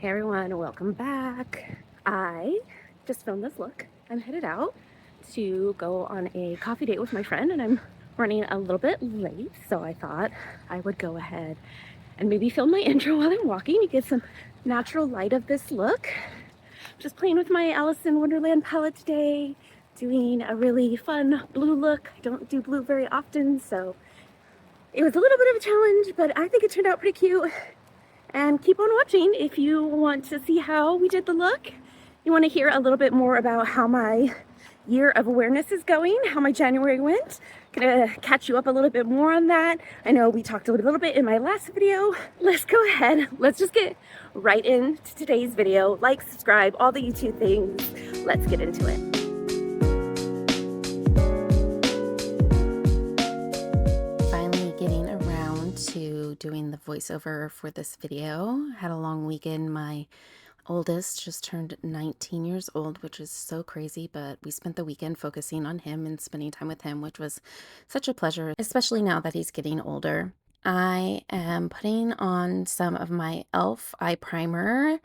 Hey everyone, welcome back. I just filmed this look. I'm headed out to go on a coffee date with my friend and I'm running a little bit late, so I thought I would go ahead and maybe film my intro while I'm walking to get some natural light of this look. Just playing with my Alice in Wonderland palette today, doing a really fun blue look. I don't do blue very often, so it was a little bit of a challenge, but I think it turned out pretty cute. And keep on watching if you want to see how we did the look. You want to hear a little bit more about how my year of awareness is going, how my January went. Gonna catch you up a little bit more on that. I know we talked a little bit in my last video. Let's go ahead. Let's just get right into today's video. Like, subscribe, all the YouTube things. Let's get into it. To doing the voiceover for this video. Had a long weekend. My oldest just turned 19 years old, which is so crazy, but we spent the weekend focusing on him and spending time with him, which was such a pleasure, especially now that he's getting older. I am putting on some of my e.l.f. eye primer,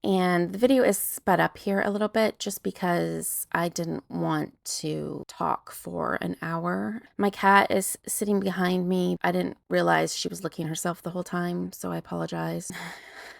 and the video is sped up here a little bit just because I didn't want to talk for an hour. My cat is sitting behind me. I didn't realize she was licking herself the whole time, so I apologize.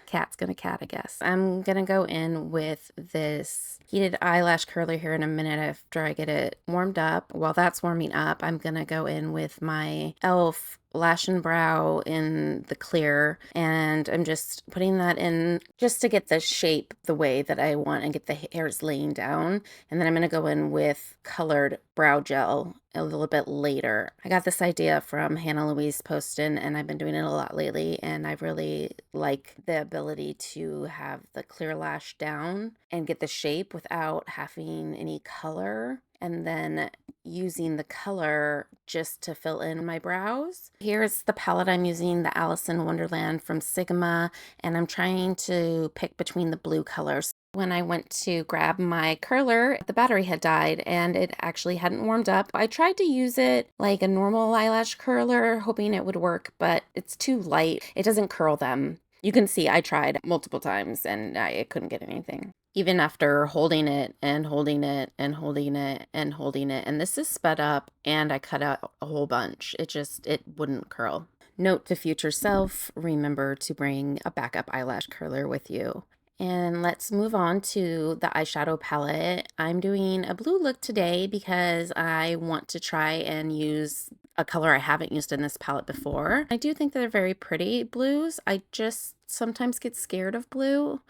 Cat's gonna cat, I guess. I'm gonna go in with this heated eyelash curler here in a minute after I get it warmed up. While that's warming up, I'm gonna go in with my e.l.f. Lash and Brow in the clear, and I'm just putting that in just to get the shape the way that I want and get the hairs laying down. And then I'm going to go in with colored brow gel a little bit later. I got this idea from Hannah Louise Poston, and I've been doing it a lot lately, and I really like the ability to have the clear lash down and get the shape without having any color, and then using the color just to fill in my brows. Here's the palette I'm using, the Alice in Wonderland from Sigma, and I'm trying to pick between the blue colors. When I went to grab my curler, the battery had died and it actually hadn't warmed up. I tried to use it like a normal eyelash curler, hoping it would work, but it's too light. It doesn't curl them. You can see I tried multiple times and I couldn't get anything. Even after holding it and holding it and holding it and holding it, and this is sped up and I cut out a whole bunch. It wouldn't curl. Note to future self, remember to bring a backup eyelash curler with you. And let's move on to the eyeshadow palette. I'm doing a blue look today because I want to try and use a color I haven't used in this palette before. I do think they're very pretty blues. I just sometimes get scared of blue,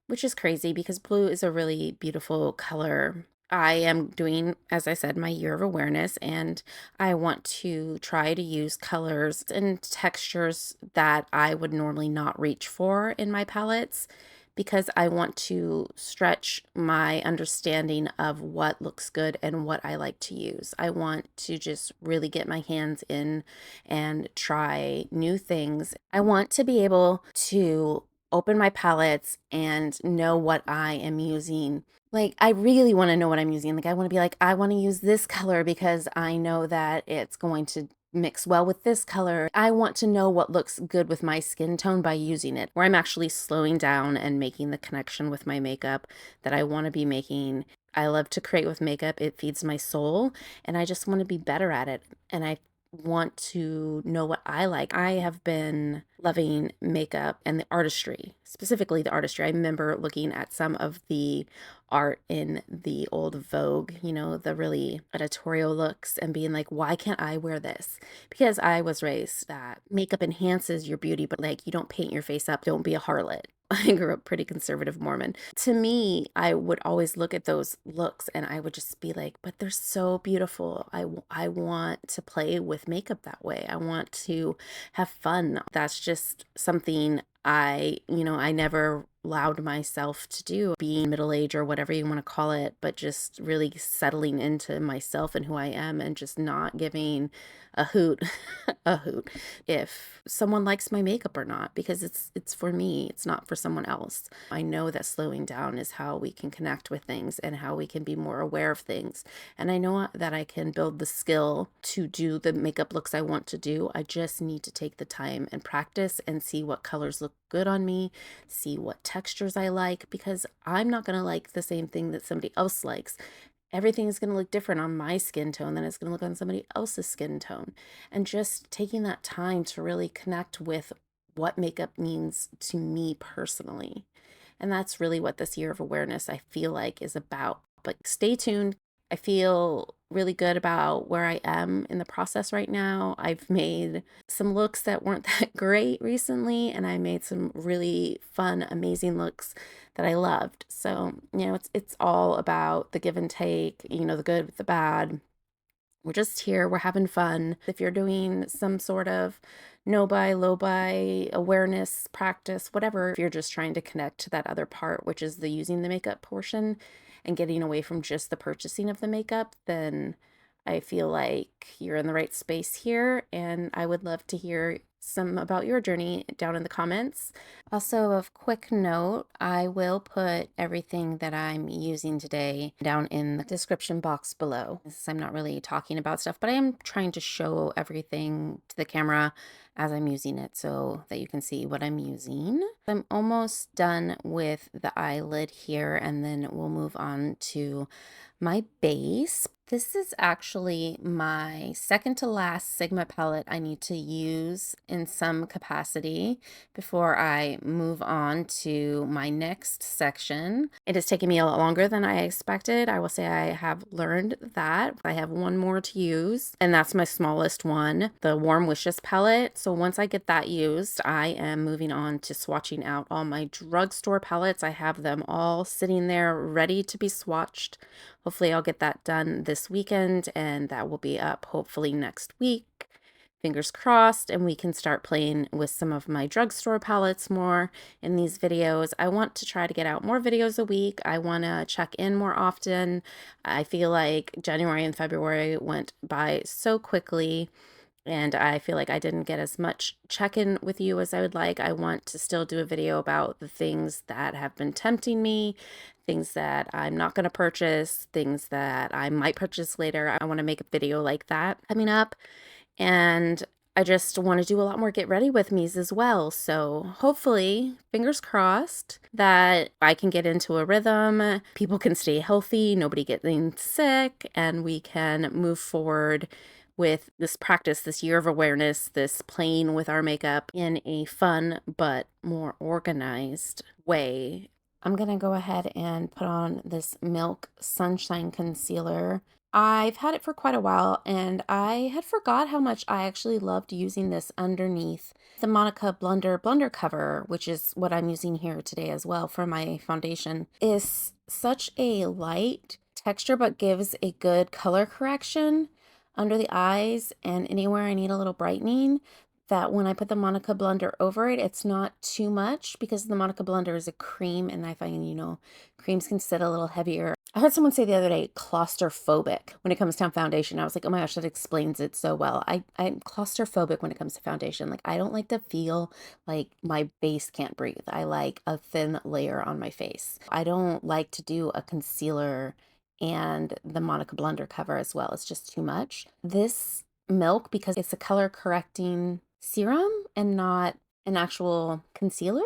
which is crazy because blue is a really beautiful color. I am doing, as I said, my year of awareness, and I want to try to use colors and textures that I would normally not reach for in my palettes, because I want to stretch my understanding of what looks good and what I like to use. I want to just really get my hands in and try new things. I want to be able to open my palettes and know what I am using. Like, I really want to know what I'm using. Like, I want to be like, I want to use this color because I know that it's going to mix well with this color. I want to know what looks good with my skin tone by using it, where I'm actually slowing down and making the connection with my makeup that I want to be making. I love to create with makeup. It feeds my soul, and I just want to be better at it. And I want to know what I like. I have been loving makeup and the artistry, specifically the artistry. I remember looking at some of the art in the old Vogue, you know, the really editorial looks, and being like, why can't I wear this? Because I was raised that makeup enhances your beauty, but like, you don't paint your face up, don't be a harlot. I grew up pretty conservative Mormon. To me, I would always look at those looks and I would just be like, but they're so beautiful. I want to play with makeup that way. I want to have fun. That's just something I never allowed myself to do, being middle age or whatever you want to call it, but just really settling into myself and who I am and just not giving a hoot a hoot if someone likes my makeup or not, because it's for me, it's not for someone else. I know that slowing down is how we can connect with things and how we can be more aware of things, and I know that I can build the skill to do the makeup looks I want to do. I just need to take the time and practice and see what colors look look good on me, see what textures I like, because I'm not going to like the same thing that somebody else likes. Everything is going to look different on my skin tone than it's going to look on somebody else's skin tone. And just taking that time to really connect with what makeup means to me personally. And that's really what this year of awareness, I feel like, is about. But stay tuned. I feel really good about where I am in the process right now. I've made some looks that weren't that great recently, and I made some really fun, amazing looks that I loved. So, it's all about the give and take, the good with the bad. We're just here, we're having fun. If you're doing some sort of no buy, low buy awareness practice, whatever, if you're just trying to connect to that other part, which is the using the makeup portion and getting away from just the purchasing of the makeup, then I feel like you're in the right space here. And I would love to hear some about your journey down in the comments. Also, a quick note, I will put everything that I'm using today down in the description box below. I'm not really talking about stuff, but I am trying to show everything to the camera as I'm using it so that you can see what I'm using. I'm almost done with the eyelid here, and then we'll move on to my base. This is actually my second to last Sigma palette I need to use in some capacity before I move on to my next section. It has taken me a lot longer than I expected. I will say I have learned that. I have one more to use, and that's my smallest one, the Warm Wishes palette. So once I get that used, I am moving on to swatching out all my drugstore palettes. I have them all sitting there ready to be swatched. Hopefully I'll get that done this weekend, and that will be up hopefully next week. Fingers crossed, and we can start playing with some of my drugstore palettes more in these videos. I want to try to get out more videos a week. I want to check in more often. I feel like January and February went by so quickly, and I feel like I didn't get as much check-in with you as I would like. I want to still do a video about the things that have been tempting me, things that I'm not going to purchase, things that I might purchase later. I want to make a video like that coming up. And I just want to do a lot more get ready with me's as well. So hopefully, fingers crossed, that I can get into a rhythm, people can stay healthy, nobody getting sick, and we can move forward with this practice, this year of awareness, this playing with our makeup in a fun but more organized way. I'm going to go ahead and put on this Milk Sunshine Concealer. I've had it for quite a while, and I had forgot how much I actually loved using this underneath the Monica Blunder cover, which is what I'm using here today as well for my foundation. Is such a light texture, but gives a good color correction under the eyes and anywhere I need a little brightening, that when I put the Monica Blunder over it, it's not too much, because the Monica Blunder is a cream, and I find, creams can sit a little heavier. I heard someone say the other day, claustrophobic when it comes to foundation. I was like, oh my gosh, that explains it so well. I'm claustrophobic when it comes to foundation. Like, I don't like to feel like my base can't breathe. I like a thin layer on my face. I don't like to do a concealer and the Monica Blunder cover as well. It's just too much. This Milk, because it's a color correcting serum and not an actual concealer,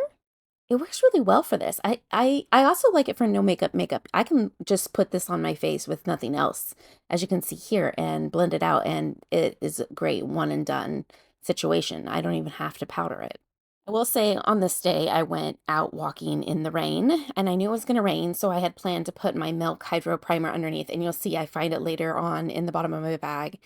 it works really well for this. I also like it for no makeup. I can just put this on my face with nothing else, as you can see here, and blend it out, and it is a great one and done situation. I don't even have to powder it. I will say, on this day, I went out walking in the rain, and I knew it was going to rain, so I had planned to put my Milk Hydro Primer underneath, and you'll see I find it later on in the bottom of my bag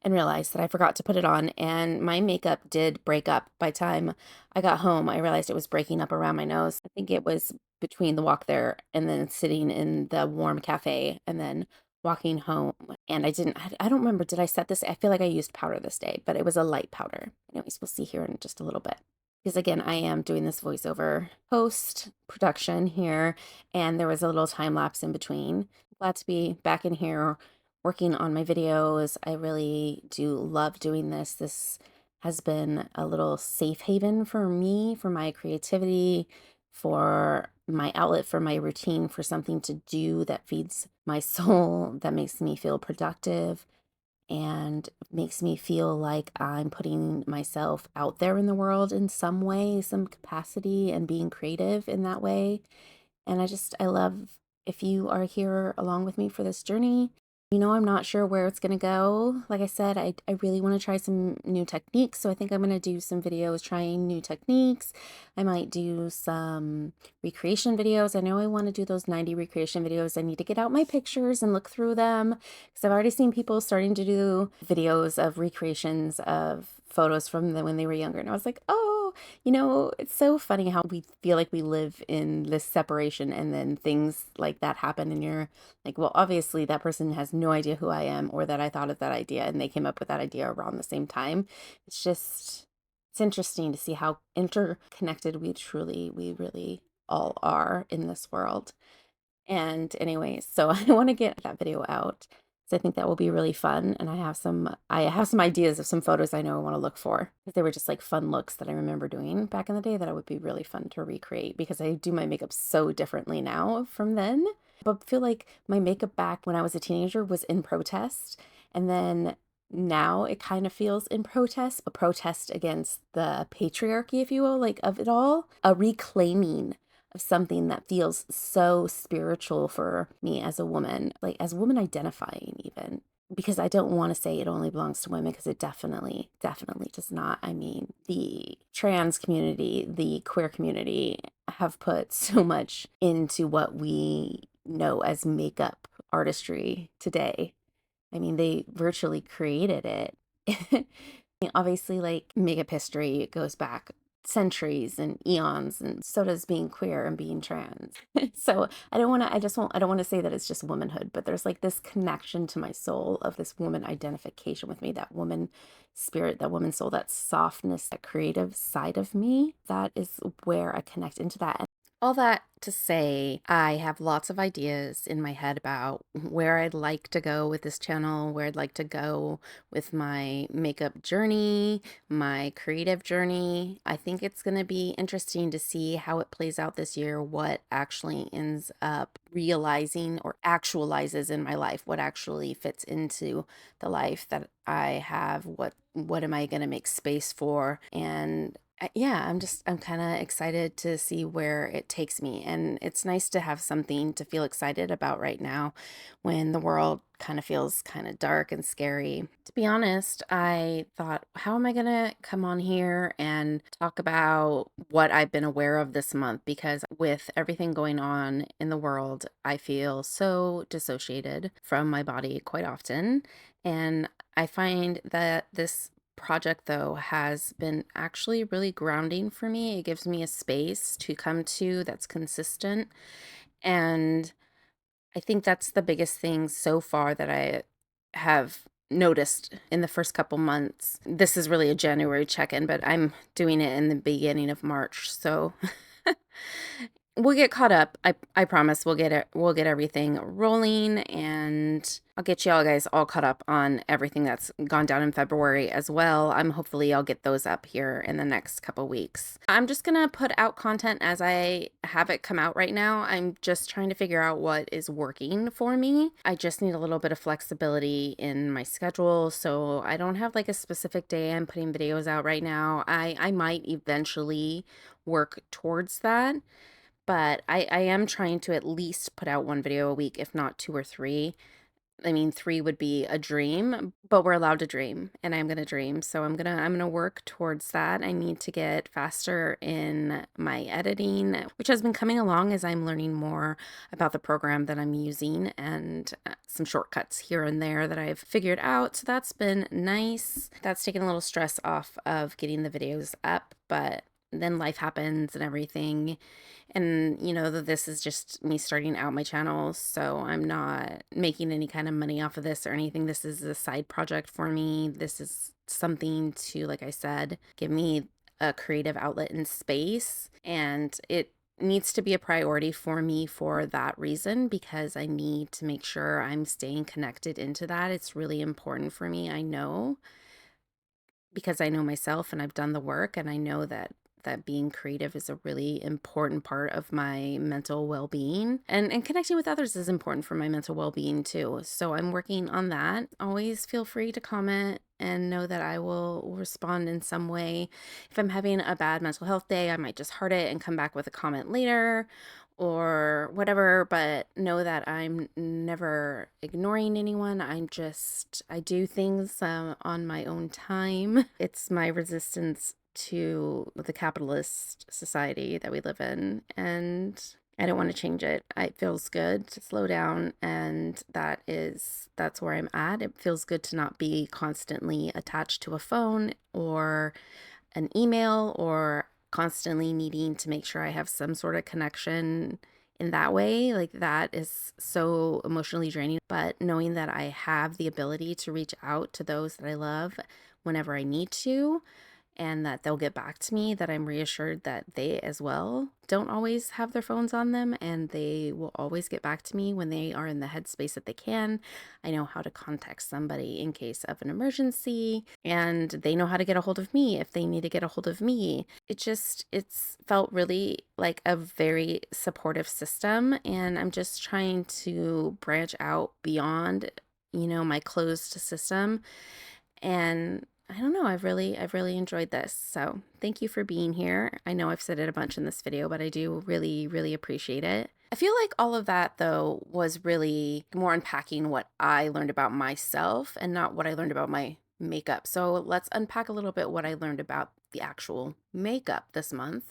and realized that I forgot to put it on, and my makeup did break up. By the time I got home, I realized it was breaking up around my nose. I think it was between the walk there and then sitting in the warm cafe and then walking home. And I don't remember, did I set this? I feel like I used powder this day, but it was a light powder. Anyways, we'll see here in just a little bit. Because again, I am doing this voiceover post production here, and there was a little time lapse in between. Glad to be back in here working on my videos. I really do love doing this. This has been a little safe haven for me, for my creativity, for my outlet, for my routine, for something to do that feeds my soul, that makes me feel productive. and makes me feel like I'm putting myself out there in the world in some way, some capacity, and being creative in that way. And I love if you are here along with me for this journey. I'm not sure where it's going to go. Like I said, I really want to try some new techniques. So I think I'm going to do some videos trying new techniques. I might do some recreation videos. I know I want to do those 90 recreation videos. I need to get out my pictures and look through them because I've already seen people starting to do videos of recreations of photos from when they were younger. And I was like, oh, it's so funny how we feel like we live in this separation and then things like that happen and you're like, well, obviously that person has no idea who I am or that I thought of that idea and they came up with that idea around the same time. It's interesting to see how interconnected we really all are in this world. And anyways, so I want to get that video out. So I think that will be really fun. And I have some ideas of some photos I know I want to look for. Because they were just like fun looks that I remember doing back in the day that it would be really fun to recreate because I do my makeup so differently now from then. But I feel like my makeup back when I was a teenager was in protest. And then now it kind of feels in protest, a protest against the patriarchy, if you will, like of it all, a reclaiming of something that feels so spiritual for me as a woman, like as a woman identifying even, because I don't want to say it only belongs to women because it definitely, definitely does not. I mean, the trans community, the queer community have put so much into what we know as makeup artistry today. I mean, they virtually created it. Obviously, like makeup history, it goes back centuries and eons, and so does being queer and being trans. So I don't want to say that it's just womanhood, but there's like this connection to my soul of this woman identification with me, that woman spirit, that woman soul, that softness, that creative side of me. That is where I connect into that. All that to say, I have lots of ideas in my head about where I'd like to go with this channel, where I'd like to go with my makeup journey, my creative journey. I think it's going to be interesting to see how it plays out this year, what actually ends up realizing or actualizes in my life, what actually fits into the life that I have, what am I going to make space for, and yeah, I'm kind of excited to see where it takes me. And it's nice to have something to feel excited about right now when the world kind of feels kind of dark and scary. To be honest, I thought, how am I going to come on here and talk about what I've been aware of this month? Because with everything going on in the world, I feel so dissociated from my body quite often. And I find that this project though has been actually really grounding for me. It gives me a space to come to that's consistent, and I think that's the biggest thing so far that I have noticed in the first couple months. This is really a January check-in, but I'm doing it in the beginning of March, so we'll get caught up. I promise we'll get everything rolling, and I'll get y'all guys all caught up on everything that's gone down in February as well. Hopefully I'll get those up here in the next couple weeks. I'm just gonna put out content as I have it come out right now. I'm just trying to figure out what is working for me. I just need a little bit of flexibility in my schedule, so I don't have like a specific day I'm putting videos out right now. I might eventually work towards that. But I am trying to at least put out one video a week, if not two or three. I mean, three would be a dream, but we're allowed to dream, and I'm gonna dream. So I'm gonna work towards that. I need to get faster in my editing, which has been coming along as I'm learning more about the program that I'm using, and some shortcuts here and there that I've figured out. So that's been nice. That's taken a little stress off of getting the videos up, but then life happens and everything. And this is just me starting out my channel, so I'm not making any kind of money off of this or anything. This is a side project for me. This is something to, like I said, give me a creative outlet and space, and it needs to be a priority for me for that reason, because I need to make sure I'm staying connected into that. It's really important for me, I know, because I know myself and I've done the work, and I know that that being creative is a really important part of my mental well-being, and connecting with others is important for my mental well-being too. So I'm working on that. Always feel free to comment and know that I will respond in some way. If I'm having a bad mental health day, I might just heart it and come back with a comment later or whatever, but know that I'm never ignoring anyone. I do things on my own time. It's my resistance to the capitalist society that we live in, and I don't want to change it. It feels good to slow down, and that's where I'm at. It feels good to not be constantly attached to a phone or an email or constantly needing to make sure I have some sort of connection in that way. Like, that is so emotionally draining. But knowing that I have the ability to reach out to those that I love whenever I need to, and that they'll get back to me, that I'm reassured that they as well don't always have their phones on them, and they will always get back to me when they are in the headspace that they can. I know how to contact somebody in case of an emergency, and they know how to get a hold of me if they need to get a hold of me. It's felt really like a very supportive system, and I'm just trying to branch out beyond, my closed system. And I don't know, I've really enjoyed this. So thank you for being here. I know I've said it a bunch in this video, but I do really, really appreciate it. I feel like all of that, though, was really more unpacking what I learned about myself and not what I learned about my makeup. So let's unpack a little bit what I learned about the actual makeup this month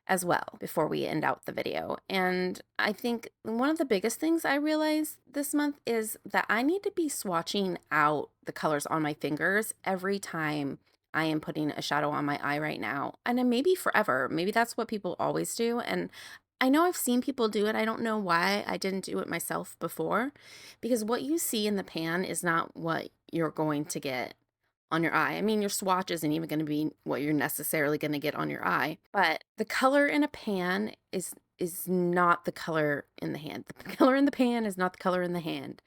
as well before we end out the video. And I think one of the biggest things I realized this month is that I need to be swatching out the colors on my fingers every time I am putting a shadow on my eye right now. And then maybe forever. Maybe that's what people always do. And I know I've seen people do it. I don't know why I didn't do it myself before, because what you see in the pan is not what you're going to get on your eye. I mean, your swatch isn't even going to be what you're necessarily going to get on your eye, but the color in a pan is not the color in the hand. The color in the pan is not the color in the hand.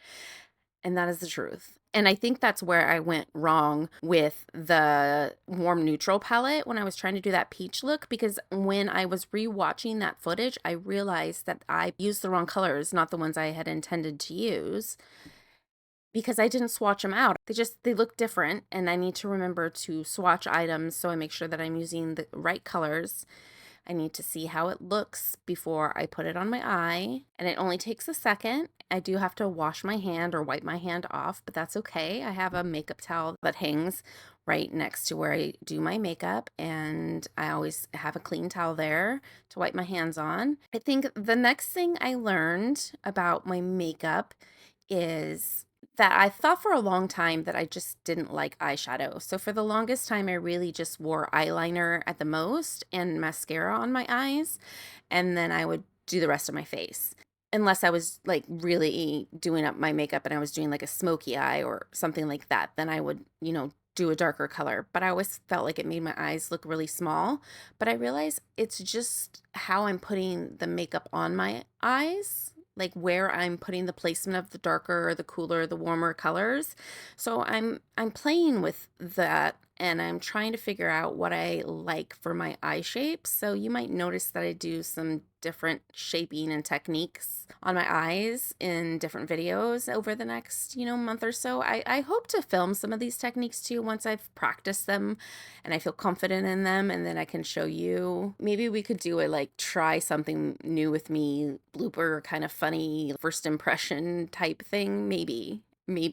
And that is the truth. And I think that's where I went wrong with the warm neutral palette when I was trying to do that peach look, because when I was rewatching that footage, I realized that I used the wrong colors, not the ones I had intended to use, because I didn't swatch them out. They look different, and I need to remember to swatch items so I make sure that I'm using the right colors. I need to see how it looks before I put it on my eye, and it only takes a second. I do have to wash my hand or wipe my hand off, but that's okay. I have a makeup towel that hangs right next to where I do my makeup, and I always have a clean towel there to wipe my hands on. I think the next thing I learned about my makeup is that I thought for a long time that I just didn't like eyeshadow. So for the longest time, I really just wore eyeliner at the most and mascara on my eyes, and then I would do the rest of my face. Unless I was like really doing up my makeup and I was doing like a smoky eye or something like that, then I would, do a darker color. But I always felt like it made my eyes look really small. But I realized it's just how I'm putting the makeup on my eyes, like where I'm putting the placement of the darker, the cooler, the warmer colors. So I'm playing with that, and I'm trying to figure out what I like for my eye shapes. So you might notice that I do some different shaping and techniques on my eyes in different videos over the next, month or so. I hope to film some of these techniques too once I've practiced them and I feel confident in them, and then I can show you. Maybe we could do a like try something new with me blooper, kind of funny first impression type thing. Maybe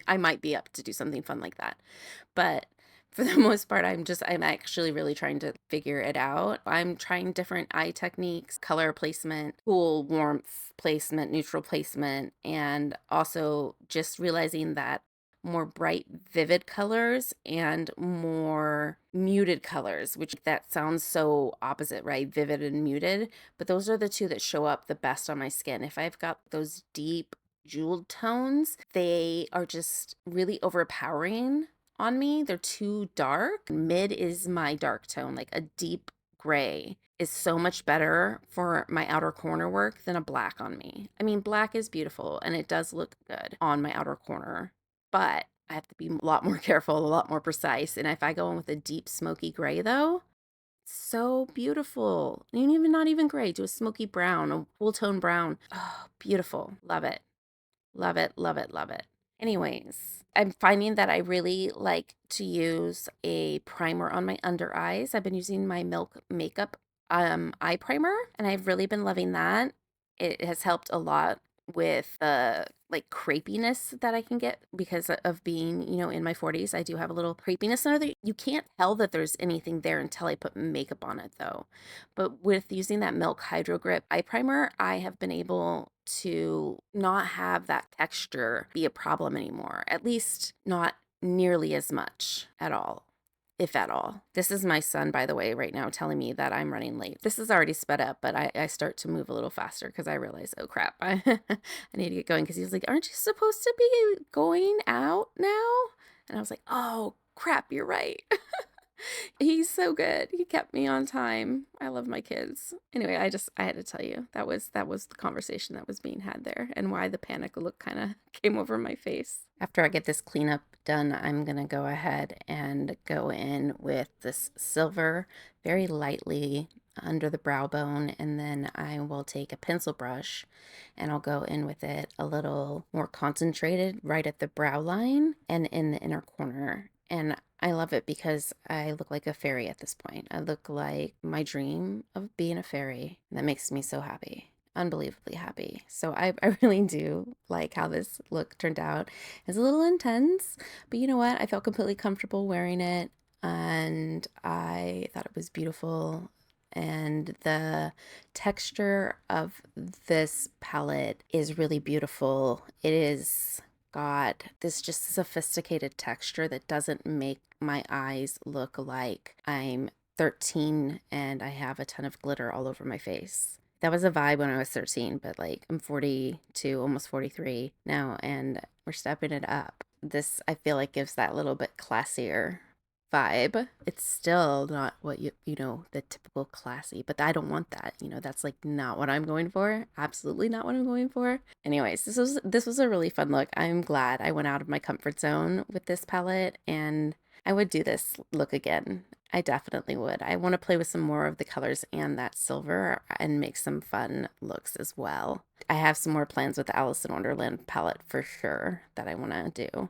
I might be up to do something fun like that. But for the most part, I'm actually really trying to figure it out. I'm trying different eye techniques, color placement, cool, warmth placement, neutral placement, and also just realizing that more bright, vivid colors and more muted colors, which that sounds so opposite, right? Vivid and muted, but those are the two that show up the best on my skin. If I've got those deep jeweled tones, they are just really overpowering on me. They're too dark. Mid is my dark tone, like a deep gray is so much better for my outer corner work than a black on me. I mean, black is beautiful and it does look good on my outer corner, but I have to be a lot more careful, a lot more precise. And if I go in with a deep smoky gray though, So beautiful. And even not even gray, do a smoky brown, a cool tone brown. Oh, beautiful. Love it. Love it, love it, love it. Anyways, I'm finding that I really like to use a primer on my under eyes. I've been using my Milk Makeup eye primer, and I've really been loving that. It has helped a lot with the like crepiness that I can get because of being, in my 40s. I do have a little crepiness under there. You can't tell that there's anything there until I put makeup on it though. But with using that Milk Hydro Grip eye primer, I have been able to not have that texture be a problem anymore, at least not nearly as much at all, if at all. This is my son, by the way, right now telling me that I'm running late. This is already sped up, but I start to move a little faster because I realize, oh crap, I need to get going, because he's like, aren't you supposed to be going out now? And I was like, oh crap, you're right. He's so good. He kept me on time. I love my kids. Anyway, I had to tell you that was the conversation that was being had there, and why the panic look kind of came over my face. After I get this cleanup done, I'm gonna go ahead and go in with this silver very lightly under the brow bone, and then I will take a pencil brush and I'll go in with it a little more concentrated right at the brow line and in the inner corner. And I love it because I look like a fairy at this point. I look like my dream of being a fairy. And that makes me so happy. Unbelievably happy. So I really do like how this look turned out. It's a little intense, but you know what? I felt completely comfortable wearing it, and I thought it was beautiful. And the texture of this palette is really beautiful. It is got this just sophisticated texture that doesn't make my eyes look like I'm 13 and I have a ton of glitter all over my face. That was a vibe when I was 13, but like I'm 42, almost 43 now, and we're stepping it up. This, I feel like, gives that little bit classier vibe. It's still not what the typical classy, but I don't want that. That's like not what I'm going for. Absolutely not what I'm going for. Anyways, this was a really fun look. I'm glad I went out of my comfort zone with this palette, and I would do this look again. I definitely would. I want to play with some more of the colors and that silver and make some fun looks as well. I have some more plans with the Alice in Wonderland palette for sure that I want to do.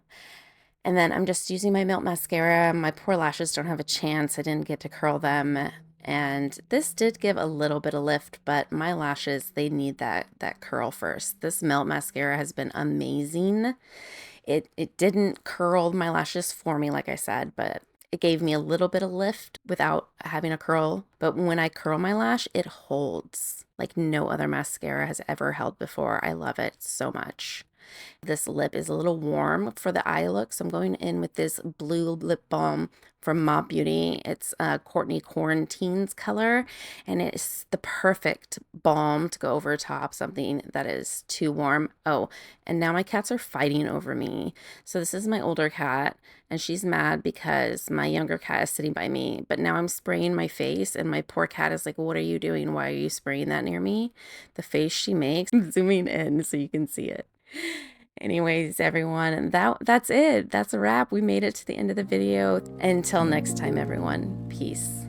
And then I'm just using my Milk mascara. My poor lashes don't have a chance. I didn't get to curl them. And this did give a little bit of lift, but my lashes, they need that curl first. This Milk mascara has been amazing. It didn't curl my lashes for me, like I said, but it gave me a little bit of lift without having a curl. But when I curl my lash, it holds like no other mascara has ever held before. I love it so much. This lip is a little warm for the eye look, so I'm going in with this blue lip balm from Mob Beauty. It's Courtney Quarantine's color, and it's the perfect balm to go over top something that is too warm. Oh, and now my cats are fighting over me. So this is my older cat, and she's mad because my younger cat is sitting by me, but now I'm spraying my face, and my poor cat is like, what are you doing? Why are you spraying that near me? The face she makes. Zooming in so you can see it. Anyways, everyone, that's it. That's a wrap. We made it to the end of the video. Until next time, everyone. Peace.